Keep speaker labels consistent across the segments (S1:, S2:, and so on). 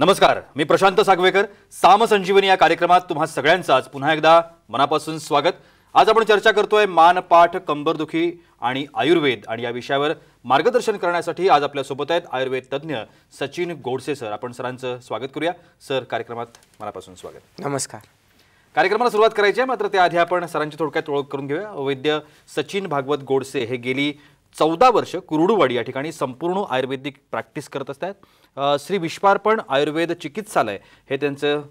S1: नमस्कार, मी प्रशांत सागवेकर. साम संजीवनी या कार्यक्रमात तुम्हा सगळ्यांचं आज पुन्हा एकदा मनापासून स्वागत. आज आपण चर्चा करतोय मानपाठ, कंबरदुखी आणि आयुर्वेद, आणि या विषयावर मार्गदर्शन करण्यासाठी आज आपल्या सोबत आहेत आयुर्वेद तज्ञ सचिन गोडसे सर. आपण सरांचं स्वागत करूया. सर, कार्यक्रमात मनापासून स्वागत.
S2: नमस्कार.
S1: कार्यक्रमाला सुरुवात करायची आहे, मात्र त्याआधी आपण सरांची थोडक्यात ओळख करून घेऊया. वैद्य सचिन भागवत गोडसे हे गेली 14 वर्ष कुरुडुवाडी या ठिकाणी संपूर्ण आयुर्वेदिक प्रॅक्टिस करत असतात. श्री विश्वार्पण आयुर्वेद चिकित्सालय हे त्यांचं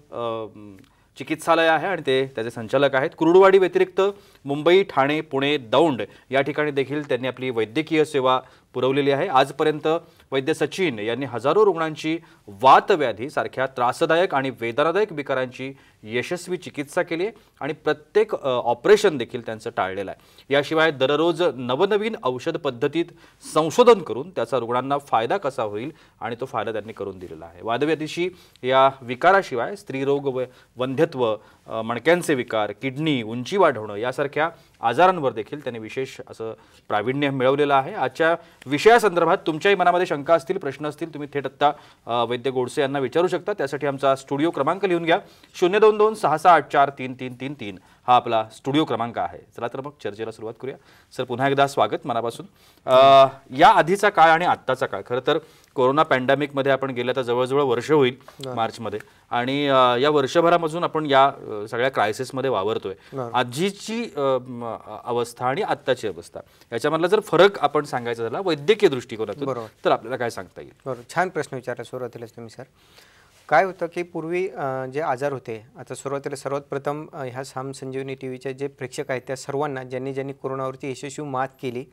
S1: चिकित्सालय आहे आणि ते त्याचे संचालक आहेत. कुरुडुवाडी व्यतिरिक्त मुंबई, ठाणे, पुणे, दौंड या ठिकाणी देखील त्यांनी आपली वैद्यकीय सेवा पुरवलेली आहे. आजपर्यंत वैद्य सचिन यांनी हजारो रुग्णांची वातव्याधी सारख्या त्रासदायक आणि वेदनादायक विकारांची यशस्वी चिकित्सा केली आहे आणि प्रत्येक ऑपरेशन देखील त्यांचं टाळलेलं आहे. याशिवाय दररोज नवनवीन औषध पद्धतीत संशोधन करून त्याचा रुग्णांना फायदा कसा होईल आणि तो फायदा त्यांनी करून दिलेला आहे. वातव्याधीशी या विकाराशिवाय स्त्रीरोग, वंध्यत्व, मणक्यांचे विकार, किडनी, उंची वाढवणं यासारख्या आजारांवर देखील त्यांनी विशेष असं प्रावीण्य मिळवलेलं आहे. आजच्या विषयासंदर्भात तुमच्याही मनामध्ये शंका असतील, प्रश्न असतील, तुम्ही थेट आत्ता वैद्य गोडसे यांना विचारू शकता. त्यासाठी आमचा स्टुडिओ क्रमांक लिहून घ्या. 02266843333 हा आपला स्टुडिओ क्रमांक आहे. चला तर मग चर्चेला सुरुवात करूया. सर, पुन्हा एकदा स्वागत मनापासून. या आधीचा काळ आणि आत्ताचा काळ, खरं तर कोरोना पॅन्डेमिकमध्ये आपण गेल्या तर जवळजवळ वर्ष होईल मार्चमध्ये, आणि या वर्षभरामधून आपण या सगळ्या क्रायसिसमध्ये वावरतोय. आजीची अवस्था आणि आत्ताची अवस्था याच्यामधला जर फरक आपण सांगायचा झाला वैद्यकीय दृष्टिकोनातून तर आपल्याला काय सांगता येईल?
S2: बरोबर, छान प्रश्न विचारला सुरुवातीलाच तुम्ही सर. काय होतं की पूर्वी जे आजार होते, आता सुरुवातीला सर्वात प्रथम ह्या साम संजीवनी टीव्हीचे जे प्रेक्षक आहेत त्या सर्वांना, ज्यांनी कोरोनावरती यशस्वी मात केली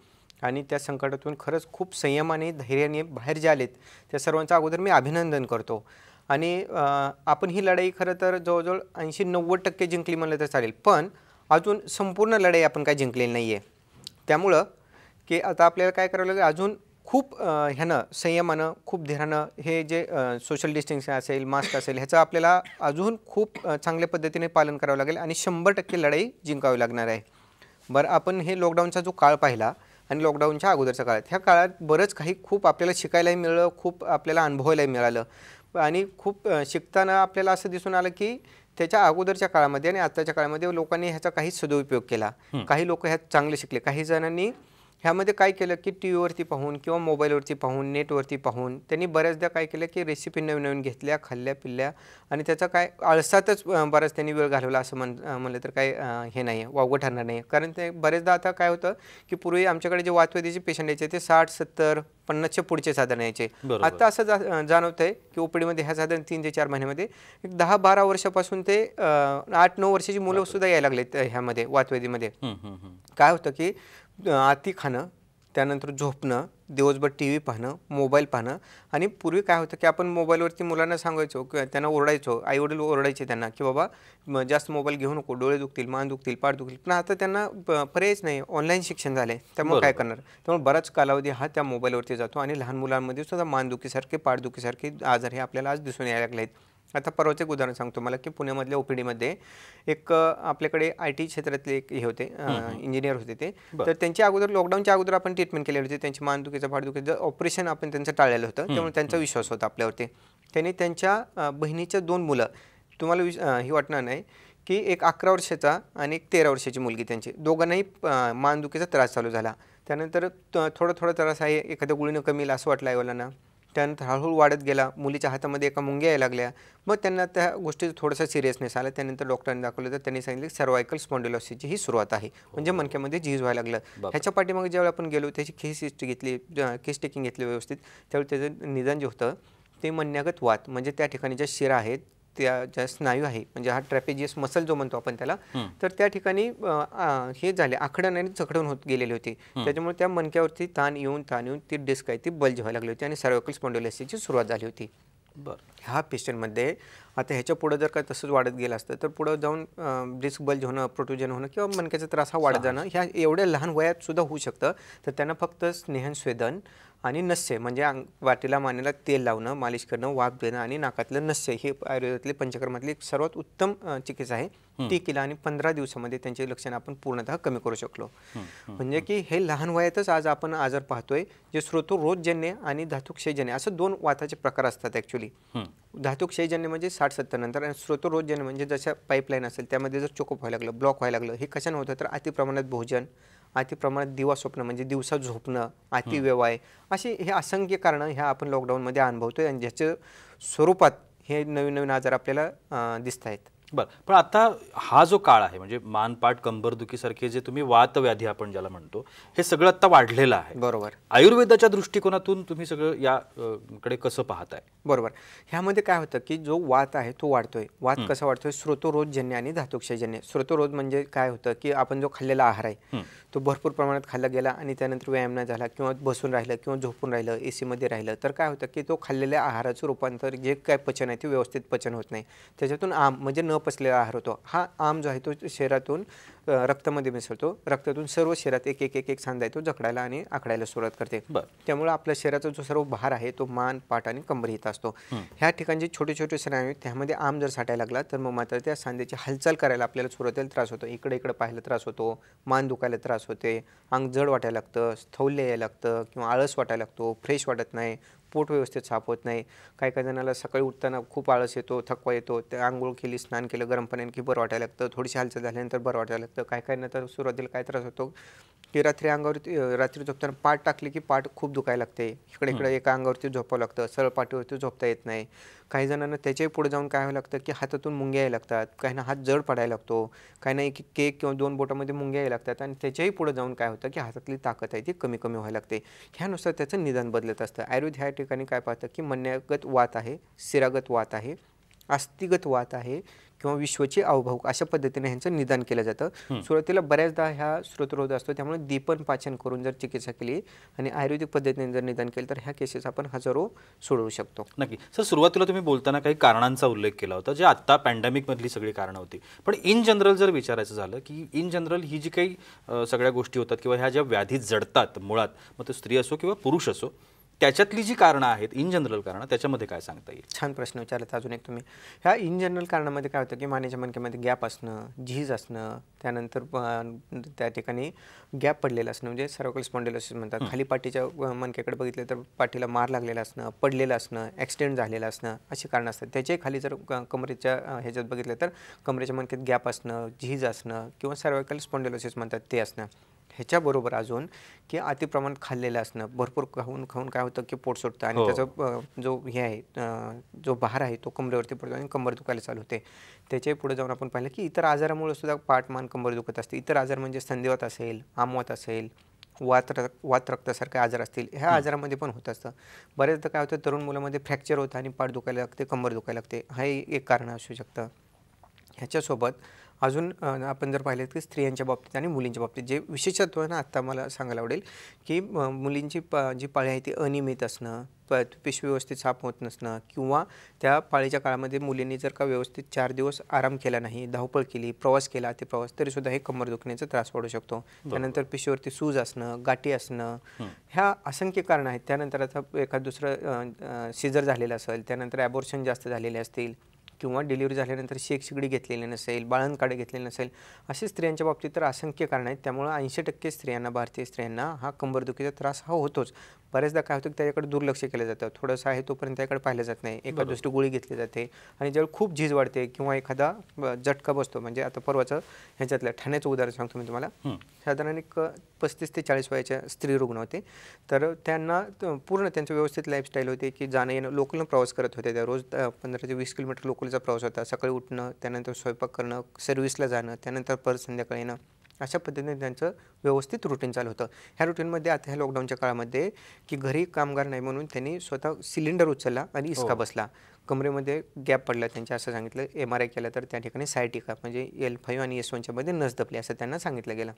S2: आणि त्या संकटातून खरंच खूप संयमाने, धैर्याने बाहेर जे आलेत त्या सर्वांचं अगोदर मी अभिनंदन करतो. आणि आपण ही लढाई खरं तर जवळजवळ 80-90% जिंकली म्हणलं तर चालेल, पण अजून संपूर्ण लढाई आपण काय जिंकलेली नाही आहे. त्यामुळं की आता आपल्याला काय करावं लागेल, अजून खूप ह्यानं संयमानं, खूप धीरानं हे जे सोशल डिस्टन्सिंग असेल, मास्क असेल, ह्याचं आपल्याला अजून खूप चांगल्या पद्धतीने पालन करावं लागेल आणि 100% लढाई जिंकावी लागणार आहे. बरं, आपण हे लॉकडाऊनचा जो काळ पाहिला आणि लॉकडाऊनच्या अगोदरच्या काळात, ह्या काळात बरंच काही खूप आपल्याला शिकायलाही मिळालं, खूप आपल्याला अनुभवायलाही मिळालं. आणि खूप शिकताना आपल्याला असं दिसून आलं की त्याच्या अगोदरच्या काळामध्ये आणि आत्ताच्या काळामध्ये लोकांनी ह्याचा काहीच सदुपयोग केला. काही लोक ह्यात चांगले शिकले, काही जणांनी ह्यामध्ये काय केलं की टी व्हीवरती पाहून किंवा मोबाईलवरती पाहून, नेटवरती पाहून त्यांनी बऱ्याचदा काय केलं की रेसिपी नवीन नवीन घेतल्या, खाल्ल्या, पिल्ल्या आणि त्याचा काय आळसातच बराच त्यांनी वेळ घालवला असं म्हणलं तर काय हे नाही आहे, वावगं ठरणार नाही. कारण ते बरेचदा आता काय होतं की पूर्वी आमच्याकडे जे वातवादीचे पेशंट यायचे ते 60, 70, 50च्या पुढचे साधारण यायचे. आता असं जाणवतं आहे की ओपीडीमध्ये ह्या साधारण 3 ते 4 महिन्यामध्ये एक 10-12 वर्षापासून ते 8-9 वर्षाची मुलं सुद्धा यायला लागलेत ह्यामध्ये वातवादीमध्ये. काय होतं की अति खाणं, त्यानंतर झोपणं, दिवसभर टी व्ही पाहणं, मोबाईल पाहणं. आणि पूर्वी काय होतं की आपण मोबाईलवरती मुलांना सांगायचो किंवा त्यांना ओरडायचो, आईवडील ओरडायचे त्यांना की बाबा जास्त मोबाईल घेऊ नको, डोळे दुखतील, मान दुखतील, पाठ दुखतील. पण आता त्यांना पर्यायच नाही, ऑनलाईन शिक्षण झाले, त्यामुळे काय करणार. त्यामुळे बराच कालावधी हा त्या मोबाईलवरती जातो आणि लहान मुलांमध्ये सुद्धा मानदुखीसारखे, पाठदुखीसारखे आजार हे आपल्याला आज दिसून यायला लागले आहेत. आता परवाचं एक उदाहरण सांगतो मला की पुण्यामधल्या ओपीडीमध्ये एक आपल्याकडे IT क्षेत्रातले एक हे होते, इंजिनियर होते ते. तर त्यांच्या अगोदर लॉकडाऊनच्या अगोदर आपण ट्रीटमेंट केलेली होती. त्यांची मानदुखीचं, पाठदुखीचं ऑपरेशन आपण त्यांचं टाळलेलं होतं. त्यामुळे त्यांचा विश्वास होता आपल्यावरती. त्यांनी त्यांच्या बहिणीच्या 2 मुलं, तुम्हाला ही वाटणार नाही की एक 11 वर्षाचा आणि एक 13 वर्षाची मुलगी, त्यांची दोघांनाही मानदुखीचा त्रास चालू झाला. त्यानंतर थोडा त्रास आहे, एखाद्या गुळीनं कमी येईल असं वाटलं आईवडिलांना. त्यानंतर हळूहळू वाढत गेला, मुलीच्या हातामध्ये एका मुंग्या यायला लागल्या. मग त्यांना त्या गोष्टीचा थोडासा सिरियसनेस आला. त्यानंतर डॉक्टरांनी दाखवलं तर त्यांनी सांगितलं सर्वायकल स्पॉन्डिलोसिसची ही सुरुवात आहे, म्हणजे मणक्यामध्ये झीज व्हायला लागलं. ह्याच्या पाठीमागे ज्यावेळी आपण गेलो, त्याची केस हिस्ट्री घेतली, केस टेकिंग घेतली व्यवस्थित, त्यावेळी त्याचं निदान जे होतं ते मण्यागत वात, म्हणजे त्या ठिकाणी ज्या शिरा आहेत, त्या ज्या स्नायू आहे, म्हणजे हा ट्रॅपेजियस मसल जो म्हणतो आपण त्याला, तर त्या ठिकाणी हे झाले, आखडण आणि जखडून होत गेलेली होती. त्याच्यामुळे त्या मणक्यावरती ताण येऊन ती डिस्क आहे ती बल्ज व्हायला लागली होती आणि सर्वायकल स्पॉन्डिलोसिसची सुरुवात झाली होती. ह्या पेशंटमध्ये आता ह्याच्या पुढं जर काय तसंच वाढत गेलं असतं तर पुढं जाऊन डिस्क बल्ज होणं, प्रोट्रुजन होणं किंवा मणक्याचा त्रास हा वाढत जाणं ह्या एवढ्या लहान वयात सुद्धा होऊ शकतं. तर त्यांना फक्त स्नेहन स्वेदन, आणि नस्य म्हणजे वाटीला मानेला तेल लावणं, मालिश करणं, वाफ देणं आणि नाकातलं नस्य हे आयुर्वेदातले पंचकर्मातली एक सर्वात उत्तम चिकित्सा आहे. ती केलं आणि 15 दिवसामध्ये त्यांचे लक्षण आपण पूर्णतः कमी करू शकलो. म्हणजे की हे लहान वयातच आज आपण आजार पाहतोय जे स्रोतोरोधजन्य आणि धातुक्षयजन्य असं 2 वाताचे प्रकार असतात ॲक्च्युली. धातुक्षयजन्य म्हणजे 60-70 नंतर आणि स्रोतोरोधजन्य म्हणजे जशा पाईपलाईन असेल त्यामध्ये जर चोकअप व्हायला लागलं, ब्लॉक व्हायला लागलं, हे कशाने होतं तर अतिप्रमाणात भोजन, अतिप्रमाणात दिवा स्वप्न म्हणजे दिवसा झोपणं, अतिव्यवाय अशी हे असंख्य कारणं ह्या आपण लॉकडाऊनमध्ये अनुभवतोय आणि ज्याच्या स्वरूपात हे नवीन नवीन आजार आपल्याला दिसत आहेत.
S1: बरं, पण आता हा जो काळ आहे म्हणजे मानपाट कंबरदुखीसारखे जे तुम्ही वातव्याधी आपण ज्याला म्हणतो हे सगळं आता वाढलेलं आहे.
S2: बरोबर.
S1: आयुर्वेदाच्या दृष्टिकोनातून तुम्ही सगळं या कडे कसं पाहताय?
S2: बरोबर. ह्यामध्ये काय होतं की जो वात आहे तो वाढतोय. वात कसा वाढतोय? स्रोतोरोधजन्य आणि धातुक्षयजन्य. स्रोतोरोध म्हणजे काय होतं की आपण जो खाल्लेला आहार आहे तो भरपूर प्रमाणात खाल्ला गेला आणि त्यानंतर व्यायाम न झाला किंवा बसून राहिलं किंवा झोपून राहिलं, एसीमध्ये राहिलं तर काय होतं की तो खाल्लेल्या आहाराचं रूपांतर जे काय पचन आहे ते व्यवस्थित पचन होत नाही. त्याच्यातून आम म्हणजे न पचलेला आहार होतो. हा आम जो आहे तो शरीरातून रक्तामध्ये मिसळतो. रक्तातून सर्व शरीरात एक एक एक एक सांधा आहे तो जखडायला आणि आखडायला सुरुवात करते. त्यामुळे आपल्या शरीराचा जो सर्व भार आहे तो मान, पाठ आणि कंबर इथं असतो. ह्या ठिकाणी जे छोटे छोटे स्नायू आहेत त्यामध्ये आम जर साठायला लागला तर मग मात्र त्या सांध्याची हालचाल करायला आपल्याला सुरुवातीला त्रास होतो. इकडे इकडे पाहायला त्रास होतो, मान दुखायला त्रास होते, अंग जड वाटायला लागतं, स्थौल्य यायला लागतं किंवा आळस वाटायला लागतो, फ्रेश वाटत नाही, पोट व्यवस्थित साफ होत नाही. काही काही जणांना सकाळी उठताना खूप आळस येतो, थकवा येतो, ते आंघोळ केली, स्नान केलं गरम पाण्याने की बरं वाटायला लागतं, थोडीशी हालचाल झाल्यानंतर बरं वाटायला लागतं. काही काही नंतर सुरुवातीला काय त्रास होतो की रात्री झोपताना पाठ टाकली की पाठ खूप दुखायला लागते, इकडे इकडे एका अंगावरती झोपावं लागतं, सरळ पाठीवरती झोपता येत नाही. काही जणांना त्याच्याही पुढे जाऊन काय व्हायला लागतं की हातातून मुंग्या यायला लागतात, काहींना हात जड पडायला लागतो, काहींना एक केक किंवा 2 बोटामध्ये मुंग्या यायला लागतात आणि त्याच्याही पुढे जाऊन काय होतं की हातातली ताकद आहे ती कमी कमी व्हायला लागते. ह्यानुसार त्याचं निदान बदलत असतं. आयुर्वेद ह्या ठिकाणी काय पाहतं की मन्यागत वात आहे, शिरागत वात आहे, अस्थिगत वात आहे किंवा विश्वची अवभावक अशा पद्धतीने ह्यांचं निदान केलं जातं. सुरुवातीला बऱ्याचदा ह्या स्रोतरोध असतो त्यामुळे दीपन पाचन करून जर चिकित्सा केली आणि आयुर्वेदिक पद्धतीने जर निदान केलं तर ह्या केसेस आपण हजारो सोडवू शकतो.
S1: नक्की. सर, सुरुवातीला तुम्ही बोलताना काही कारणांचा उल्लेख केला होता जे आता पॅन्डेमिकमधली सगळी कारणं होती, पण इन जनरल जर विचारायचं झालं की इन जनरल ही जी काही सगळ्या गोष्टी होतात किंवा ह्या ज्या व्याधी जडतात मुळात, मग तो स्त्री असो किंवा पुरुष असो, त्याच्यातली जी कारणं आहेत इन जनरल कारणं त्याच्यामध्ये काय सांगता येईल?
S2: छान प्रश्न विचारला अजून एक तुम्ही. ह्या इन जनरल कारणामध्ये काय होतं की मानेच्या मणक्यामध्ये गॅप असणं, झीज असणं, त्यानंतर त्या ठिकाणी गॅप पडलेलं असणं म्हणजे सर्व्हिकल स्पॉन्डिलोसिस म्हणतात. खाली पाठीच्या मणक्याकडे बघितलं तर पाठीला मार लागलेला असणं, पडलेलं असणं, ॲक्सिडेंट झालेलं असणं अशी कारणं असतात. त्याच्याही खाली जर कमरेच्या ह्याच्यात बघितलं तर कमरेच्या मणक्यात गॅप असणं, झीज असणं किंवा सर्व्हिकल स्पॉन्डिलोसिस म्हणतात ते असणं. ह्याच्याबरोबर अजून की अतिप्रमाणात खाल्लेलं असणं, भरपूर खाऊन खाऊन काय होतं की पोट सुटतं आणि त्याचा जो हे आहे जो भार आहे तो कमरेवरती पडतो आणि कंबर दुखायला चालू होते. त्याच्याही पुढे जाऊन आपण पाहिलं की इतर आजारामुळे सुद्धा पाठ, मान, कंबर दुखत असते. इतर आजार म्हणजे संधिवात असेल, आमवात असेल, वात रक्तासारखे आजार असतील, ह्या आजारामध्ये पण होत असतं. बऱ्याचदा काय होतं तरुण मुलामध्ये फ्रॅक्चर होतं आणि पाठ दुखायला लागते, कंबर दुखायला लागते, हाही एक कारण असू शकतं. ह्याच्यासोबत अजून आपण जर पाहिलं की स्त्रियांच्या बाबतीत आणि मुलींच्या बाबतीत जे विशेषत्व ना आत्ता मला सांगायला आवडेल की मुलींची जी पाळी आहे ती अनियमित असणं, पिशवी व्यवस्थित साफ होत नसणं किंवा त्या पाळीच्या काळामध्ये मुलींनी जर का व्यवस्थित 4 दिवस आराम केला नाही, धावपळ केली, प्रवास केला, ते प्रवास तरीसुद्धा हे कंबर दुखण्याचा त्रास वाढू शकतो. त्यानंतर पिशवीवरती सूज असणं, गाठी असणं, ह्या असंख्य कारणं आहेत. त्यानंतर आता एखाद दुसरं सिजर झालेलं असेल, त्यानंतर ॲबॉर्शन जास्त झालेले असतील किंवा डिलिव्हरी झाल्यानंतर शेकशिगडी घेतलेली नसेल, बाळंतकाळ घेतलेले नसेल, असे स्त्रियांच्या बाबतीत तर असंख्य कारणं आहेत. त्यामुळे 80% स्त्रियांना, भारतीय स्त्रियांना हा कंबरदुखीचा त्रास हा होतोच. बऱ्याचदा काय होतं की त्याच्याकडे दुर्लक्ष केलं जातं, थोडंसं आहे तोपर्यंत त्याकडे पाहिलं जात नाही, एखाद दुसरी गोळी घेतली जाते आणि ज्यावेळी खूप झीज वाढते किंवा एखादा झटका बसतो, म्हणजे आता परवाचं ह्याच्यातलं ठाण्याचं उदाहरण सांगतो मी तुम्हाला. साधारण एक 35 ते 40 वयाच्या स्त्री रुग्ण होते. तर त्यांना पूर्ण त्यांचं व्यवस्थित लाईफस्टाईल होते की जाणं येणं लोकलनं प्रवास करत होते. त्या रोज 15 ते 20 किलोमीटर लोकलचा प्रवास होता. सकाळी उठणं, त्यानंतर स्वयंपाक करणं, सर्व्हिसला जाणं, त्यानंतर परत संध्याकाळी येणं, अशा पद्धतीने त्यांचं व्यवस्थित रुटीन चालू होतं. ह्या रुटीनमध्ये आता ह्या लॉकडाऊनच्या काळामध्ये की घरी कामगार नाही म्हणून त्यांनी स्वतः सिलेंडर उचलला आणि इसका बसला. कमरेमध्ये गॅप पडला त्यांच्या असं सांगितलं. MRI केला तर त्या ठिकाणी सायटिका म्हणजे L5 आणि S1च्या मध्ये नस दबली असं त्यांना सांगितलं गेलं.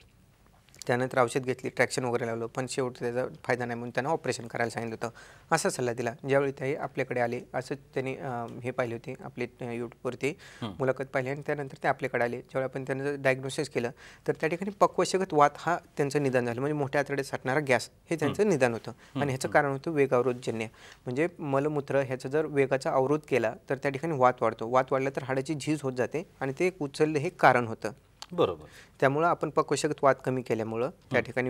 S2: त्यानंतर औषध घेतली, ट्रॅक्शन वगैरे लावलं, पण शेवटी त्याचा फायदा नाही म्हणून त्यांना ऑपरेशन करायला सांगितलं होतं. असा सल्ला दिला. ज्यावेळी ते आपल्याकडे आले, असंच त्यांनी हे पाहिली होती आपली यूट्यूबवरती मुलाखत पाहिली आणि त्यानंतर ते आपल्याकडे आले. ज्यावेळी आपण त्यांचं डायग्नोसिस केलं तर त्या ठिकाणी पक्वशगत वात हा त्यांचं निदान झालं. म्हणजे मोठ्या आतड्यात साठणारा गॅस हे त्यांचं निदान होतं आणि ह्याचं कारण होतं वेगावरोधजन्य. म्हणजे मलमूत्र ह्याचा जर वेगाचा अवरोध केला तर त्या ठिकाणी वात वाढतो. वात वाढला तर हाडाची झीज होत जाते आणि ते एक उचललं हे कारण होतं.
S1: बरोबर.
S2: त्यामुळं आपण पक्वशगत वात कमी केल्यामुळं त्या ठिकाणी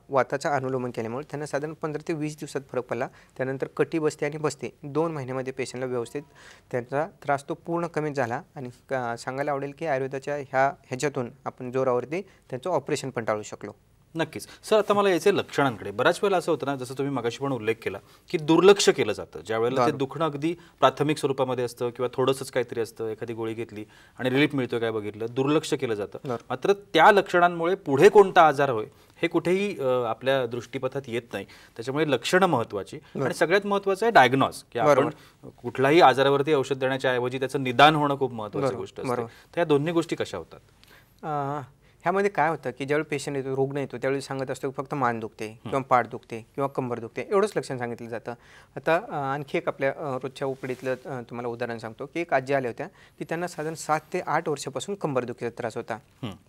S2: वाताचा अनुलोमन केल्यामुळे त्यांना साधारण 15 ते 20 दिवसात फरक पडला. त्यानंतर कटी बसते आणि बसते 2 महिन्यामध्ये पेशंटला व्यवस्थित त्यांचा त्रास तो पूर्ण कमी झाला. आणि सांगायला आवडेल की आयुर्वेदाच्या ह्याच्यातून आपण जोरावरती त्यांचं ऑपरेशन पण टाळू शकलो.
S1: नक्कीच. सर, आता मला याचे लक्षणांकडे, बऱ्याच वेळेला असं होतं ना, जसं तुम्ही मगाशी पण उल्लेख केला की दुर्लक्ष केलं जातं. ज्यावेळेला ते दुखणं अगदी प्राथमिक स्वरूपामध्ये असतं किंवा थोडंसंच काहीतरी असतं, एखादी गोळी घेतली आणि रिलीफ मिळतोय काय बघितलं, दुर्लक्ष केलं जातं. मात्र त्या लक्षणांमुळे पुढे कोणता आजार होय हे कुठेही आपल्या दृष्टीपथात येत नाही. त्याच्यामुळे लक्षणं महत्त्वाची आणि सगळ्यात महत्त्वाचं आहे डायग्नॉस, की आपण कुठल्याही आजारावरती औषध देण्याच्या ऐवजी त्याचं निदान होणं खूप महत्त्वाची गोष्ट असते. तर या दोन्ही गोष्टी कशा होतात?
S2: ह्यामध्ये काय होतं की ज्यावेळी पेशंट येतो, रुग्ण येतो, त्यावेळी सांगत असतो फक्त मान दुखते किंवा पाठ दुखते किंवा कंबर दुखते, एवढंच लक्षण सांगितलं जातं. आता आणखी एक आपल्या रोजच्या उपडीतलं तुम्हाला उदाहरण सांगतो की एक आजी आल्या होत्या की त्यांना साधारण 7 ते 8 वर्षापासून कंबर दुखीचा त्रास होता.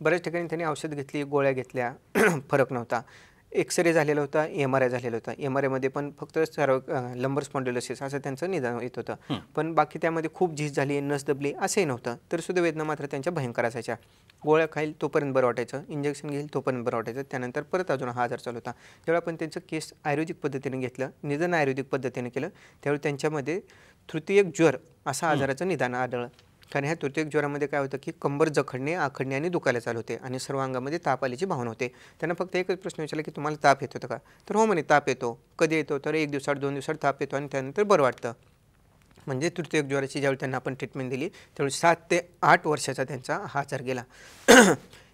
S2: बऱ्याच ठिकाणी त्यांनी औषध घेतली, गोळ्या घेतल्या, फरक नव्हता. एक्सरे झालेला होता, MRI झालेला होता. MRIमध्ये पण फक्त सर्व लंबर स्पॉन्डिलोसिस असं त्यांचं निदान येत होतं. पण बाकी त्यामध्ये खूप झीज झाली, नस दबली असंही नव्हतं. तर सुद्धा वेदना मात्र त्यांच्या भयंकर असायच्या. गोळ्या खाईल तोपर्यंत बरं वाटायचं, इंजेक्शन घेईल तोपर्यंत बरं वाटायचं. त्यानंतर परत अजून हा आजार चालू होता. जेव्हा आपण त्यांचं केस आयुर्वेदिक पद्धतीने घेतलं, निदान आयुर्वेदिक पद्धतीने केलं, त्यावेळी त्यांच्यामध्ये तृतीयक ज्वर असा आजाराचं निदान आढळलं. कारण ह्या तृतीयक ज्वरामध्ये काय होतं की कंबर जखडणे, आखडणे आणि दुखायला चालू होते आणि सर्व अंगामध्ये ताप आल्याची भावना होते. त्यांना फक्त एकच प्रश्न विचारला की तुम्हाला ताप येत होता का? तर हो म्हणे, ताप येतो. कधी येतो? तर 1 दिवसाआड 2 दिवसाआड ताप येतो आणि त्यानंतर बरं वाटतं. म्हणजे तृतीयक ज्वराची ज्यावेळी त्यांना आपण ट्रीटमेंट दिली त्यावेळी 7 ते 8 वर्षाचा त्यांचा हा आजार गेला.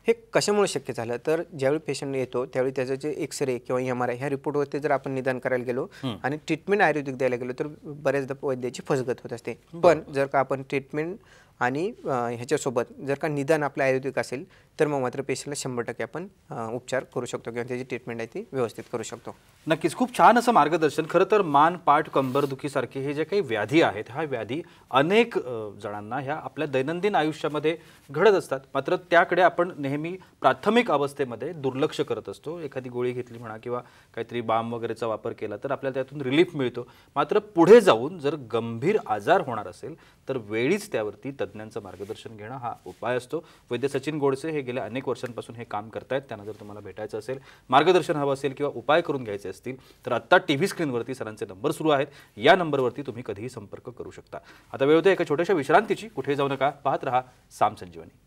S2: हे कशामुळे शक्य झालं? तर ज्यावेळी पेशंट येतो त्यावेळी त्याचं जे एक्सरे किंवा MRI ह्या रिपोर्टवरती जर आपण निदान करायला गेलो आणि ट्रीटमेंट आयुर्वेदिक द्यायला गेलो तर बऱ्याचदा वैद्याची फसगत होत असते. पण जर का आपण ट्रीटमेंट आणि ह्याच्यासोबत जर का निदान आपलं आयुर्वेदिक असेल तर मग मात्र पेशंटला 100% आपण उपचार करू शकतो किंवा त्याची ट्रीटमेंट आहे ती व्यवस्थित करू शकतो.
S1: नक्कीच. खूप छान असं मार्गदर्शन. खरं तर मान, पाठ, कंबरदुखीसारखे हे जे काही व्याधी आहेत, ह्या व्याधी अनेक जणांना ह्या आपल्या दैनंदिन आयुष्यामध्ये घडत असतात. मात्र त्याकडे आपण नेहमी प्राथमिक अवस्थेमध्ये दुर्लक्ष करत असतो. एखादी गोळी घेतली म्हणा किंवा काहीतरी बाम वगैरेचा वापर केला तर आपल्याला त्यातून रिलीफ मिळतो. मात्र पुढे जाऊन जर गंभीर आजार होणार असेल तर वेळीच त्यावरती तज्ज्ञांचं मार्गदर्शन घेणं हा उपाय असतो. वैद्य सचिन गोडसे हे गेल्या अनेक वर्षांपासून हे काम करतायत. त्यांना जर तुम्हाला भेटायचं असेल, मार्गदर्शन हवं असेल किंवा उपाय करून घ्यायचे असतील तर आत्ता TV स्क्रीनवरती सरांचे नंबर सुरू आहेत. या नंबरवरती तुम्ही कधीही संपर्क करू शकता. आता वेळ होते एका छोट्याशा विश्रांतीची. कुठे जाऊ नका, पाहत रहा साम संजीवनी.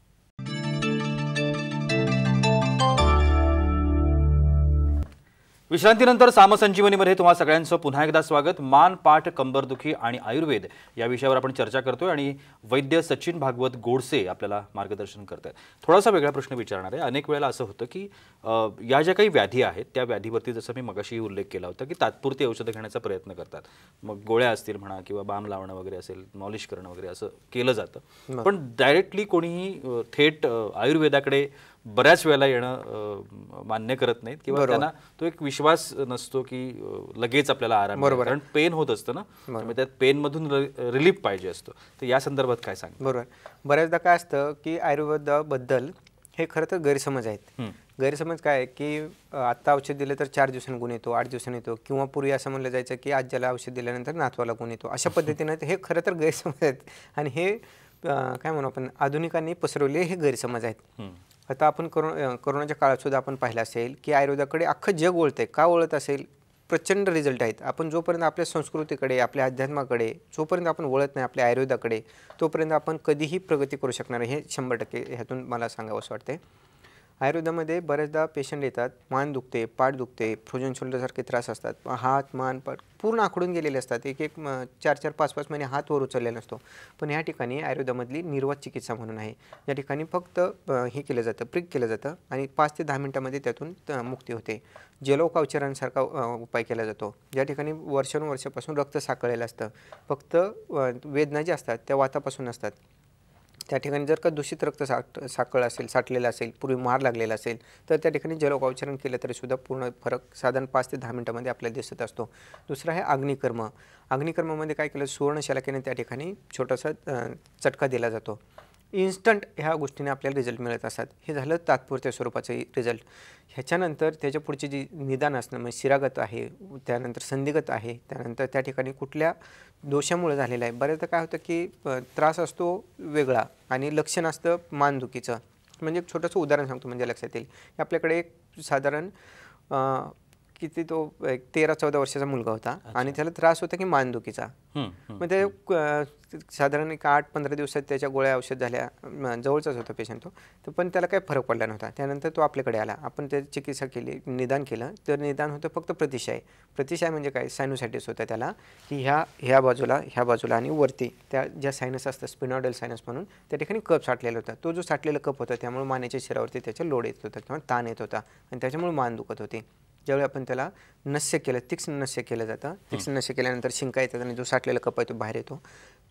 S1: विश्रांतीनंतर सामसंजीवनीमध्ये तुम्हा सगळ्यांचं पुन्हा एकदा स्वागत. मान, पाठ, कंबरदुखी आणि आयुर्वेद या विषयावर आपण चर्चा करतोय आणि वैद्य सचिन भागवत गोडसे आपल्याला मार्गदर्शन करतात. थोडासा वेगळा प्रश्न विचारणार आहे. अनेक वेळेला असं होतं की या ज्या काही व्याधी आहेत त्या व्याधीवरती जसं मी मगाशी उल्लेख केला होता की तात्पुरती औषधं घेण्याचा प्रयत्न करतात. मग गोळ्या असतील म्हणा किंवा बाम लावणं वगैरे असेल, मॉलिश करणं वगैरे असं केलं जातं. पण डायरेक्टली कोणीही थेट आयुर्वेदाकडे बऱ्याच वेळेला येणं मान्य करत नाहीत किंवा त्यांना तो एक विश्वास नसतो की लगेच आपल्याला आराम मिळेल. कारण पेन होत असतं ना, त्यामुळे त्यात पेनमधून रिलीफ पाहिजे असतो. तर या संदर्भात काय सांग?
S2: बरोबर. बऱ्याचदा काय असतं की आयुर्वेदाबद्दल हे खरं तर गैरसमज आहेत. गैरसमज काय आहे की आत्ता औषध दिलं तर 4 दिवसांनी गुण येतो, 8 दिवसांनी येतो किंवा पूर्वी असं म्हणलं जायचं की आज्याला औषध दिल्यानंतर नातवाला गुण येतो. अशा पद्धतीनं हे खरं तर गैरसमज आहेत आणि हे काय म्हणू आपण आधुनिकांनी पसरवले हे गैरसमज आहेत. आता आपण कोरोनाच्या काळात सुद्धा आपण पाहिलं असेल की आयुर्वेदाकडे अख्खं जग वळतंय. का वळत असेल? प्रचंड रिझल्ट आहेत. आपण जोपर्यंत आपल्या संस्कृतीकडे, आपल्या अध्यात्माकडे जोपर्यंत आपण वळत नाही आपल्या आयुर्वेदाकडे, तोपर्यंत आपण कधीही प्रगती करू शकणार हे 100% ह्यातून मला सांगावंसं वाटते. आयुर्वेदामध्ये बऱ्याचदा पेशंट येतात, मान दुखते, पाठ दुखते, फ्रोजन शोल्डरसारखे त्रास असतात, हात, मान, पाठ पूर्ण आखडून गेलेले असतात. 4-4, 5-5 महिने हात वर उचललेला नसतो. पण ह्या ठिकाणी आयुर्वेदामधली निर्वात चिकित्सा म्हणून आहे. या ठिकाणी फक्त हे केलं जातं, प्रिक केलं जातं आणि 5 ते 10 मिनिटांमध्ये त्यातून मुक्ती होते. जलोकावचरांसारखा उपाय केला जातो. ज्या ठिकाणी वर्षानुवर्षापासून रक्त साकळलेलं असतं, फक्त वेदना ज्या असतात त्या वातापासून असतात. त्या ठिकाणी जर का दूषित रक्त साकळ असेल, साठलेलं असेल, पूर्वी मार लागलेला असेल, तर त्या ठिकाणी जलोपचारण केलं तरीसुद्धा पूर्ण फरक साधारण 5 ते 10 मिनिटांमध्ये आपल्याला दिसत असतो. दुसरं आहे अग्निकर्म. अग्निकर्मामध्ये काय केलं, सुवर्णशलाकेने त्या ठिकाणी छोटासा चटका दिला जातो. इन्स्टंट ह्या गोष्टीने आपल्याला रिझल्ट मिळत असतात. हे झालं तात्पुरत्या स्वरूपाचं रिझल्ट. ह्याच्यानंतर त्याच्या पुढची जी निदान असणं म्हणजे शिरागत आहे, त्यानंतर संधिगत आहे, त्यानंतर त्या ठिकाणी कुठल्या दोषामुळे झालेलं आहे. बऱ्याचदा काय होतं की त्रास असतो वेगळा आणि लक्षण असतं मानदुखीचं. म्हणजे एक छोटंसं उदाहरण सांगतो म्हणजे लक्षात येईल. आपल्याकडे एक साधारण किती तो एक 13-14 वर्षाचा मुलगा होता आणि त्याला त्रास होता की मानदुखीचा. मग ते साधारण एक 8-15 दिवसात त्याच्या गोळ्या औषध झाल्या, जवळचाच होता पेशंट तो. तर पण त्याला काही फरक पडला नव्हता. त्यानंतर तो आपल्याकडे आला. आपण त्याची चिकित्सा केली, निदान केलं. तर निदान होतं फक्त प्रतिशाय. प्रतिशाय म्हणजे काय, सायनोसायटिस होता त्याला, की ह्या बाजूला आणि वरती त्या ज्या सायनस असतात स्पिनॉइडल सायनस म्हणून, त्या ठिकाणी कप साठलेला होता. तो जो साठलेला कप होता त्यामुळे मानेच्या शिरावरती त्याचा लोड येत होता किंवा ताण येत होता आणि त्याच्यामुळे मान दुखत होती. ज्यावेळी आपण त्याला नस्य केलं, तीक्ष्ण नस्य केलं जातं. तीक्ष्ण नस्य केल्यानंतर शिंका येतात आणि जो साठलेला कप आहे तो बाहेर येतो.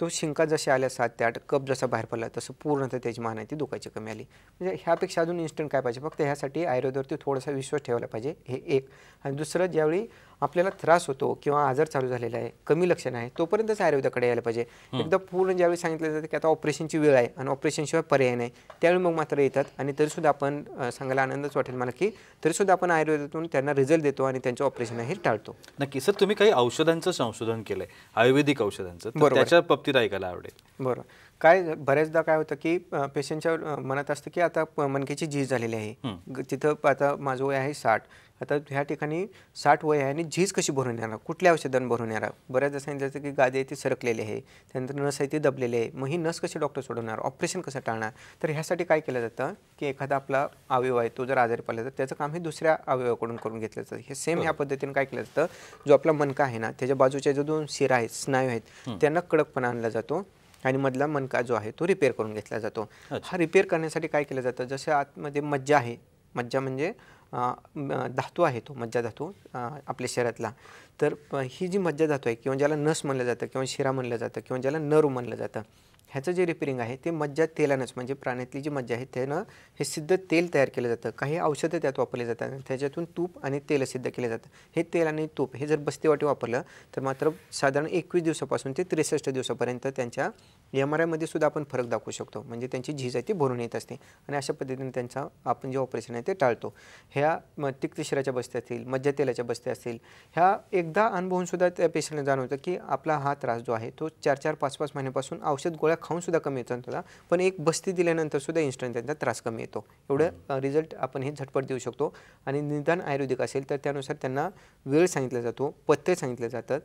S2: तो शिंका जसे आल्या 7 ते 8, कप जसा बाहेर पडला तसं पूर्णतः त्याची मान आहे ती दुखायची कमी आली. म्हणजे ह्यापेक्षा अजून इन्स्टंट काय पाहिजे, फक्त ह्यासाठी आयुर्वेदावरती थोडासा विश्वास ठेवायला पाहिजे. हे एक. आणि दुसरं, ज्यावेळी आपल्याला त्रास होतो किंवा आजार चालू झालेला आहे, कमी लक्षण आहे, तोपर्यंतच आयुर्वेदाकडे यायला पाहिजे. एकदा पूर्ण ज्यावेळी सांगितलं जातं की आता ऑपरेशनची वेळ आहे आणि ऑपरेशनशिवाय पर्याय नाही, त्यावेळी मग मात्र येतात. आणि तरीसुद्धा आपण सांगायला आनंदच वाटेल मला की तरीसुद्धा आपण आयुर्वेदातून त्यांना रिझल्ट देतो आणि त्यांचं ऑपरेशन हे टाळतो.
S1: नक्की सर, तुम्ही काही औषधांचं संशोधन केलंय, आयुर्वेदिक औषधांचं, तर त्याच्या बाबतीत ऐकायला आवडेल.
S2: बरोबर. काय बऱ्याचदा काय होतं की पेशंटच्या मनात असतं की आता मणक्याची झीज झालेली आहे, तिथं आता माझं वय आहे 60, आता ह्या ठिकाणी 60 वय आहे आणि झीज कशी भरून येणार, कुठल्या औषधांनी भरून येणार. बऱ्याचदा सांगितलं जातं की गादी आहे ती सरकलेली आहे, त्यानंतर नस आहे ती दबलेली आहे, मग ही नस कशी डॉक्टर सोडवणार, ऑपरेशन कसं टाळणार. तर ह्यासाठी काय केलं जातं की एखादा आपला अवयव आहे तो जर आजारी पडला तर त्याचं काम हे दुसऱ्या अवयवाकडून करून घेतलं जातं. हे सेम ह्या पद्धतीने काय केलं जातं, जो आपला मणका आहे ना त्याच्या बाजूच्या जो 2 शिरा आहेत, स्नायू आहेत, त्यांना कडकपणा आणला जातो आणि मधला मणका जो आहे तो रिपेअर करून घेतला जातो. हा रिपेअर करण्यासाठी काय केलं जातं, जसं आतमध्ये मज्जा आहे, मज्जा म्हणजे धातू आहे, तो मज्जा धातू आपल्या शरीरातला. तर ही जी मज्जा धातू आहे किंवा ज्याला नस म्हणलं जातं किंवा शिरा म्हणलं जातं किंवा ज्याला नरू म्हणलं जातं, ह्याचं जे रिपेअरिंग आहे ते मज्जा तेलानंच, म्हणजे प्राण्यातली जी मज्जा आहे त्यानं हे सिद्ध तेल तयार केलं जातं. काही औषधं त्यात वापरले जातात, त्याच्यातून तूप आणि तेल सिद्ध केले जातं. हे तेल आणि तूप हे जर बस्तीवाटी वापरलं तर मात्र साधारण 21 दिवसापासून ते 63 दिवसापर्यंत त्यांच्या MRI सुद्धा आपण फरक दाखवू शकतो. म्हणजे त्यांची झीज आहे ती भरून येत असते आणि अशा पद्धतीने त्यांचा आपण जे ऑपरेशन आहे ते टाळतो. ह्या तिक्त शिराच्या बस्त्या असतील, मज्जा तेलाच्या बस्त्या असतील, ह्या एकदा अनुभवूनसुद्धा त्या पेशंटला जाणवतं की आपला हा त्रास जो आहे तो 4-4, 5-5 महिन्यापासून औषध गोळ्या खाऊन सुद्धा कमी येतो होता, पण एक बस्ती दिल्यानंतर सुद्धा इन्स्टंट त्यांचा त्रास कमी येतो. एवढं रिझल्ट आपण हे झटपट देऊ शकतो. आणि निदान आयुर्वेदिक असेल तर त्यानुसार त्यांना वेळ सांगितला जातो, पथ्य सांगितले जातात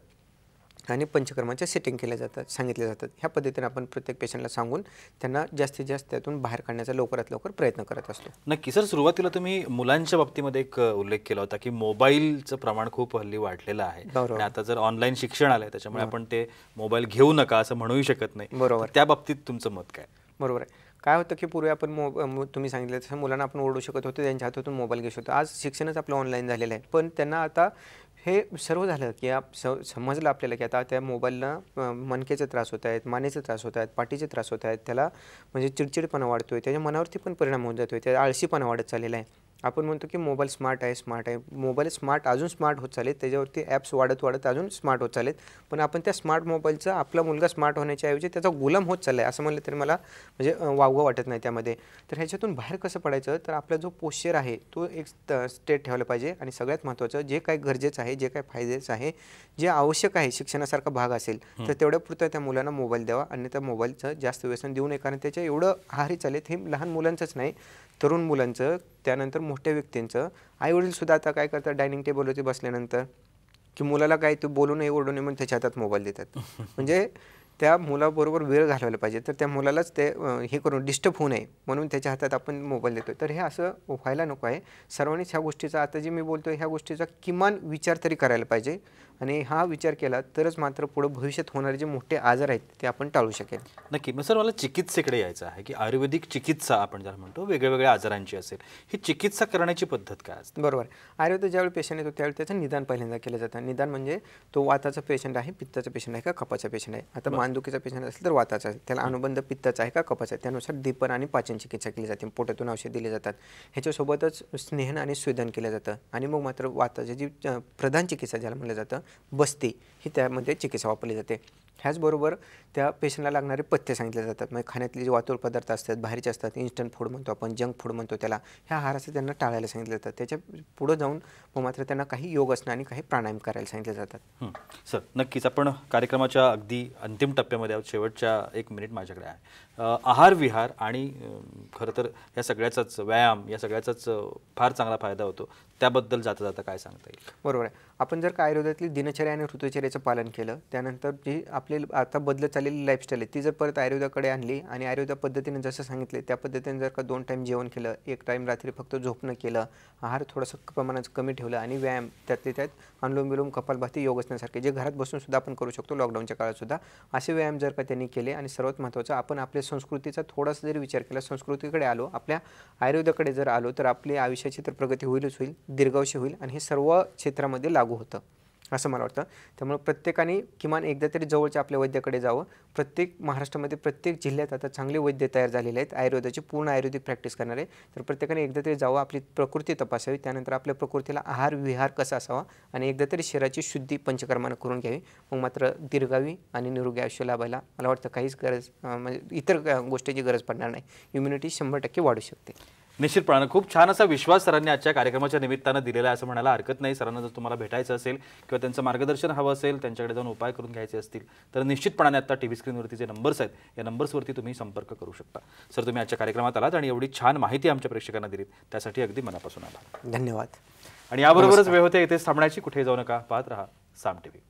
S2: आणि पंचकर्माच्या सेटिंग केल्या जातात, सांगितले जातात. ह्या पद्धतीने आपण प्रत्येक पेशंटला सांगून त्यांना जास्तीत जास्त त्यातून बाहेर काढण्याचा लवकरात लवकर प्रयत्न करत असतो.
S1: नक्की सर, सुरुवातीला तुम्ही मुलांच्या बाबतीमध्ये एक उल्लेख केला होता की मोबाईलचं प्रमाण खूप हल्ली वाढलेलं आहे आणि आता जर ऑनलाईन शिक्षण आलंय त्याच्यामुळे आपण ते मोबाईल घेऊ नका असं म्हणूही शकत नाही.
S2: बरोबर.
S1: त्या बाबतीत तुमचं मत काय?
S2: बरोबर आहे. काय होतं की पूर्वी आपण तुम्ही सांगितलं तसं मुलांना आपण ओरडू शकत होतो, त्यांच्या हातातून मोबाईल घेऊ शकतो. आज शिक्षणच आपलं ऑनलाईन झालेलं आहे, पण त्यांना आता हे सर्व झालं की समजलं आपल्याला की आता त्या मोबाईलला मणक्याचे त्रास होत आहेत, मानेचे त्रास होत आहेत, पाठीचे त्रास होत आहेत, त्याला म्हणजे चिडचिडपणा वाढतोय, त्याच्या मनावरती पण परिणाम होत जातोय, त्या आळशीपणा वाढत चाललेला आहे. आपण म्हणतो की मोबाईल स्मार्ट आहे, मोबाईल स्मार्ट अजून स्मार्ट होत चालेत, त्याच्यावरती ॲप्स वाढत अजून स्मार्ट होत चालेत, पण आपण त्या स्मार्ट मोबाईलचा आपला मुलगा स्मार्ट होण्याच्या ऐवजी त्याचा गुलाम होत चालला आहे असं म्हणलं तरी मला म्हणजे वावगं वाटत नाही त्यामध्ये. तर ह्याच्यातून बाहेर कसं पडायचं, तर आपला जो पोश्चर आहे तो एक स्टेट ठेवला पाहिजे आणि सगळ्यात महत्त्वाचं जे काही गरजेचं आहे, जे काही फायद्याचं आहे, जे आवश्यक आहे शिक्षणासारखा भाग असेल तर तेवढ्यापुरतं त्या मुलांना मोबाईल द्यावा आणि त्या मोबाईलचं जास्त व्यसन देऊ नये. कारण त्याच्या एवढं आहारी चालेत, हे लहान मुलांचंच नाही, तरुण मुलांचं, त्यानंतर मोठ्या व्यक्तींचं. आईवडीलसुद्धा आता काय करतात, डायनिंग टेबलवरती बसल्यानंतर की मुलाला काय तू बोलू नये ओरडू नये म्हणून त्याच्या हातात मोबाईल देतात. म्हणजे त्या मुलाबरोबर वेळ घालवायला पाहिजे, तर त्या मुलालाच ते हे करून डिस्टर्ब होऊ नये म्हणून त्याच्या हातात आपण मोबाईल देतो. तर हे असं व्हायला नको आहे. सर्वांनीच ह्या गोष्टीचा, आता जे मी बोलतो ह्या गोष्टीचा किमान विचार तरी करायला पाहिजे आणि हा विचार केला तरच मात्र पुढे भविष्यात होणारे जे मोठे आजार आहेत ते आपण टाळू शकेल.
S1: नक्की. मग सर मला चिकित्सेकडे यायचं आहे की आयुर्वेदिक चिकित्सा आपण ज्याला म्हणतो वेगळ्या वेगळ्या आजारांची असेल, ही चिकित्सा करण्याची पद्धत काय असते?
S2: बरोबर. आयुर्वेद ज्यावेळी पेशंट येतो त्यावेळी त्याचं निदान पहिल्यांदा केलं जातं. निदान म्हणजे तो वाताचा पेशंट आहे, पित्ताचा पेशंट आहे का कफाचा पेशंट आहे. आता मानदुखीचा पेशंट असेल तर वाताचा आहे, त्याला अनुबंध पित्ताचा आहे का कफाचा आहे, त्यानुसार दीपन आणि पाचन चिकित्सा केली जाते, पोटातून औषध दिले जातात. ह्याच्यासोबतच स्नेहन आणि स्वेदन केलं जातं आणि मग मात्र वाताची जी प्रधान चिकित्सा ज्याला म्हटलं जातं बस्ती, ही त्यामध्ये चिकित्सा वापरली जाते. ह्याचबरोबर त्या पेशंटला लागणारे पथ्य सांगितले जातात. म्हणजे खाण्यातले जे वातुळ पदार्थ असतात, बाहेरचे असतात, इन्स्टंट फूड म्हणतो आपण, जंक फूड म्हणतो त्याला, ह्या आहाराचं त्यांना टाळायला सांगितलं जातं. त्याच्या पुढं जाऊन मग मात्र त्यांना काही योगासनं आणि काही प्राणायाम करायला सांगितले जातात.
S1: सर नक्कीच आपण कार्यक्रमाच्या अगदी अंतिम टप्प्यामध्ये आहोत. शेवटच्या 1 मिनिट माझ्याकडे आहे. आहार विहार आणि खरं तर या सगळ्याचाच व्यायाम, या सगळ्याचाच फार चांगला फायदा होतो, त्याबद्दल जाता जाता काय सांगता येईल?
S2: बरोबर आहे. आपण जर का आयुर्वेदातली दिनचर्या आणि ऋतुचर्याचं पालन केलं, त्यानंतर जी आपली आता बदलत चाललेली लाईफस्टाईल आहे ती जर परत आयुर्वेदाकडे आणली आणि आयुर्वेदा पद्धतीने जसं सांगितले त्या पद्धतीने जर का 2 टाईम जेवण केलं, 1 टाईम रात्री फक्त झोपणं केलं, आहार थोडंसं प्रमाणात कमी ठेवलं आणि व्यायाम त्यातले त्यात अनुलोम विलोम, कपालभाती, योगासनासारखे जे घरात बसून सुद्धा आपण करू शकतो लॉकडाऊनच्या काळात सुद्धा, असे व्यायाम जर का त्यांनी केले आणि सर्वात महत्त्वाचं आपण आपल्या संस्कृतीचा थोडासा जरी विचार केला, संस्कृतीकडे आलो, आपल्या आयुर्वेदाकडे जर आलो तर आपली आयुष्याची तर प्रगती होईलच होईल, दीर्घायुष्य होईल आणि हे सर्व क्षेत्रामध्ये लागू होतं असं मला वाटतं. त्यामुळे प्रत्येकाने किमान एकदा तरी जवळच्या आपल्या वैद्याकडे जावं. प्रत्येक महाराष्ट्रामध्ये प्रत्येक जिल्ह्यात आता चांगले वैद्य तयार झालेले आहेत आयुर्वेदाची पूर्ण आयुर्वेदिक प्रॅक्टिस करणारे. तर प्रत्येकाने एकदा तरी जावं, आपली प्रकृती तपासावी, त्यानंतर आपल्या प्रकृतीला आहार विहार कसा असावा आणि एकदा तरी शरीराची शुद्धी पंचकर्मानं करून घ्यावी. मग मात्र दीर्घावी आणि निरोगी आयुष्य लाभायला मला वाटतं काहीच गरज म्हणजे इतर गोष्टीची गरज पडणार नाही. इम्युनिटी 100% वाढू शकते.
S1: निश्चितपणानं खूप छान असा विश्वास सरांनी आजच्या कार्यक्रमाच्या निमित्तानं दिलेला आहे असं म्हणायला हरकत नाही. सरांना जर तुम्हाला भेटायचं असेल किंवा त्यांचं मार्गदर्शन हवं असेल, त्यांच्याकडे जाऊन उपाय करून घ्यायचे असतील तर निश्चितपणाने आता टीव्ही स्क्रीनवरती जे नंबर्स आहेत या नंबर्सवरती तुम्ही संपर्क करू शकता. सर तुम्ही आजच्या कार्यक्रमात आलात आणि एवढी छान माहिती आमच्या प्रेक्षकांना दिलीत त्यासाठी अगदी मनापासून आभार.
S2: धन्यवाद.
S1: आणि याबरोबरच वेळ होते इथेच थांबण्याची. कुठेही जाऊ नका, पाहत रहा साम टीव्ही.